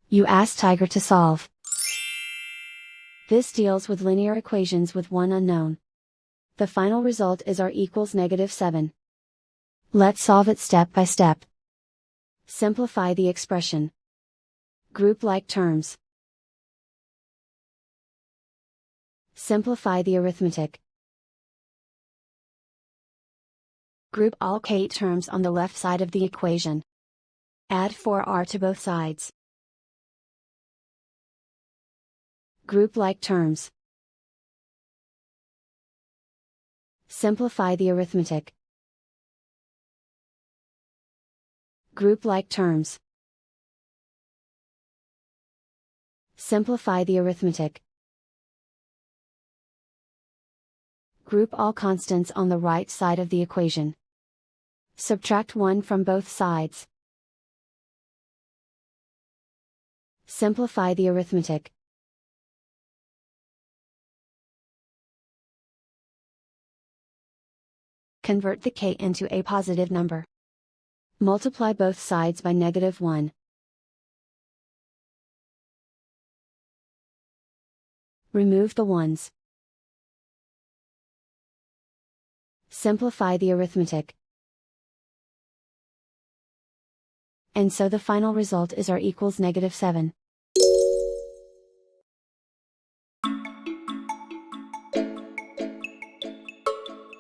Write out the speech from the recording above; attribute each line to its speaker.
Speaker 1: You ask Tiger to solve. This deals with linear equations with one unknown. The final result is r equals -7. Let's solve it step by step. Simplify the expression. Group like terms. Simplify the arithmetic. Group all k terms on the left side of the equation. Add 4r to both sides. Group like terms. Simplify the arithmetic. Group like terms. Simplify the arithmetic. Group all constants on the right side of the equation. Subtract 1 from both sides. Simplify the arithmetic. Convert the k into a positive number. Multiply both sides by -1. Remove the ones. Simplify the arithmetic. And so the final result is r equals -7.